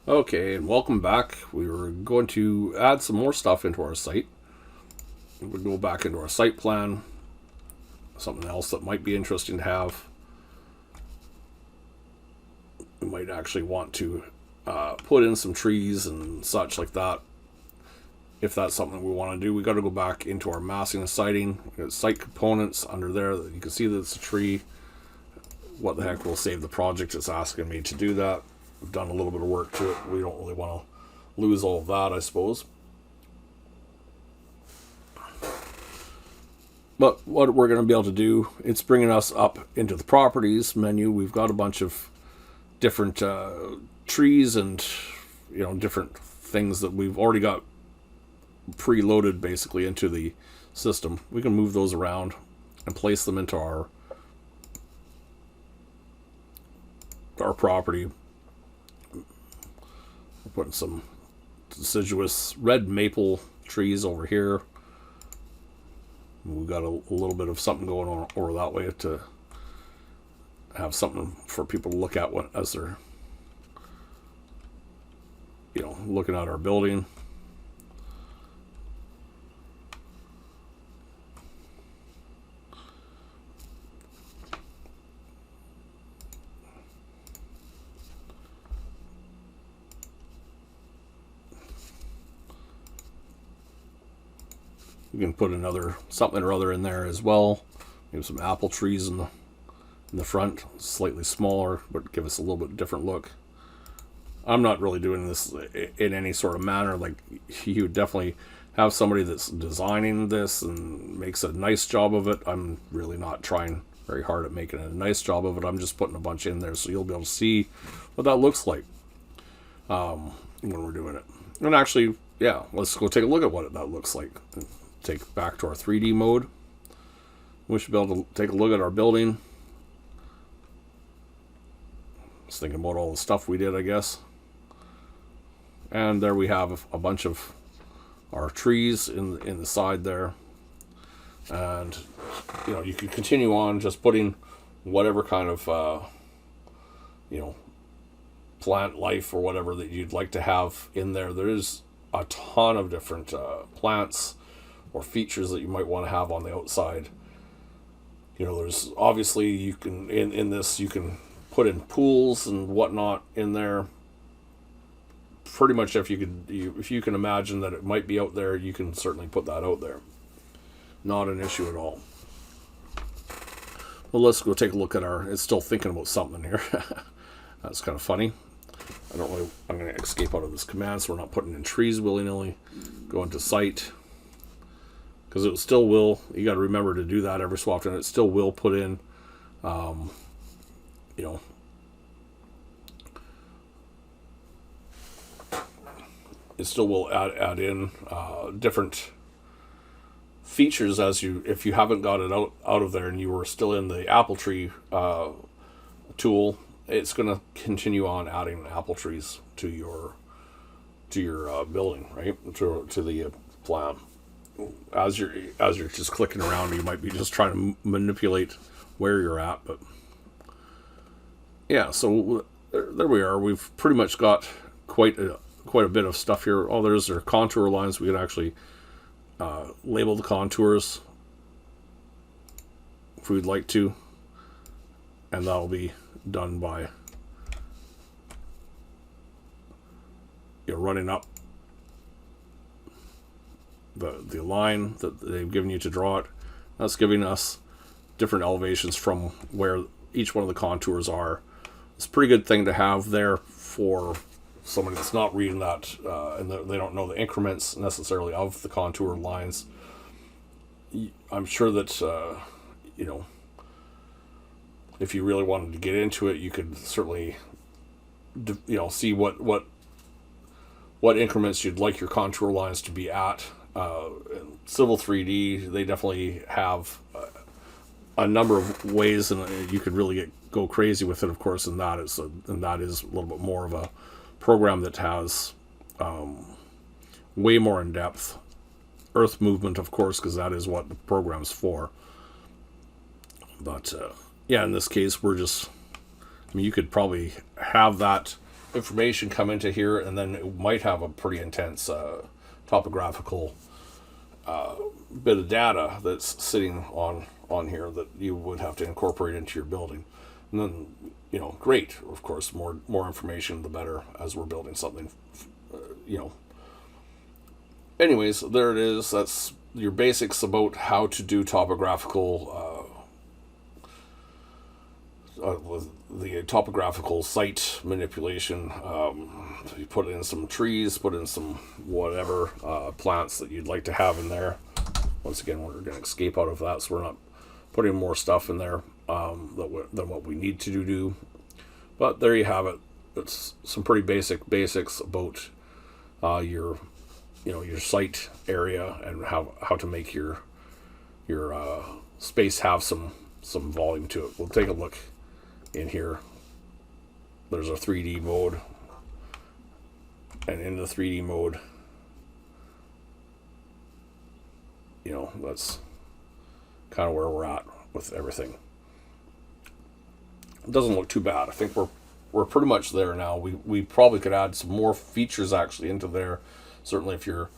Okay, and welcome back. We were going to add some more stuff into our site. We go back into our site plan. Something else that might be interesting to have. We might actually want to put in some trees and such like that. If that's something we want to do, we got to go back into our massing and siting. We got site components under there. You can see that it's a tree. What the heck, will save the project. It's asking me to do that. We've done a little bit of work to it. We don't really want to lose all of that, I suppose. But what we're going to be able to do, it's bringing us up into the properties menu. We've got a bunch of different trees and different things that we've already got preloaded basically into the system. We can move those around and place them into our property. We're putting some deciduous red maple trees over here. We've got a little bit of something going on over that way to have something for people to look at as they're looking at our building. You can put another something or other in there as well. Maybe some apple trees in the front, slightly smaller, but give us a little bit different look. I'm not really doing this in any sort of manner. Like, you would definitely have somebody that's designing this and makes a nice job of it. I'm really not trying very hard at making a nice job of it. I'm just putting a bunch in there so you'll be able to see what that looks like when we're doing it. And actually, yeah, let's go take a look at what that looks like. Take back to our 3D mode. We should be able to take a look at our building. Just thinking about all the stuff we did, I guess. And there we have a bunch of our trees in the side there. And you can continue on just putting whatever kind of plant life or whatever that you'd like to have in there. There's a ton of different plants or features that you might want to have on the outside. There's obviously, you can in this you can put in pools and whatnot in there. Pretty much, if you can imagine that it might be out there, you can certainly put that out there. Not an issue at all. Well, let's go take a look at it's still thinking about something here. That's kind of funny. I'm going to escape out of this command so we're not putting in trees willy-nilly. Go into site. Because it still will, you got to remember to do that every so often. It still will put in, it still will add in different features if you haven't got it out of there and you were still in the apple tree tool. It's going to continue on adding apple trees to your building, right? To the plan. As you're just clicking around, you might be just trying to manipulate where you're at, but yeah. So there we are. We've pretty much got quite a bit of stuff here. Oh, there's our contour lines. We can actually label the contours if we'd like to, and that'll be done by running up the line that they've given you to draw it. That's giving us different elevations from where each one of the contours are. It's a pretty good thing to have there for somebody that's not reading that and they don't know the increments necessarily of the contour lines. I'm sure that if you really wanted to get into it, you could certainly see what increments you'd like your contour lines to be at. Civil 3D, they definitely have a number of ways, and you could really go crazy with it, of course. And that is a little bit more of a program that has way more in depth earth movement, of course, because that is what the program's for. But yeah, in this case, we're just, I mean, you could probably have that information come into here, and then it might have a pretty intense topographical bit of data that's sitting on here that you would have to incorporate into your building. And then, you know, great, of course, more information the better as we're building something, you know. Anyways, there it is. That's your basics about how to do topographical the topographical site manipulation. You put in some trees, put in some whatever plants that you'd like to have in there. Once again, we're going to escape out of that, so we're not putting more stuff in there than what we need to do. But there you have it. It's some pretty basics about your site area and how to make your space have some volume to it. We'll take a look in here. There's a 3D mode, and in the 3D mode, you know, that's kind of where we're at with everything. It doesn't look too bad. I think we're pretty much there now. We probably could add some more features actually into there. Certainly if you're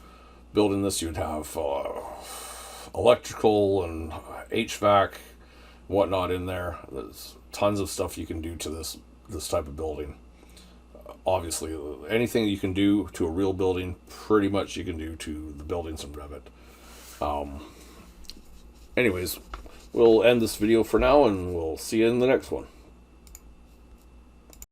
building this, you'd have electrical and HVAC and whatnot in there. There's tons of stuff you can do to this type of building. Obviously, anything you can do to a real building, pretty much you can do to the buildings in Revit. Anyways, we'll end this video for now, and we'll see you in the next one.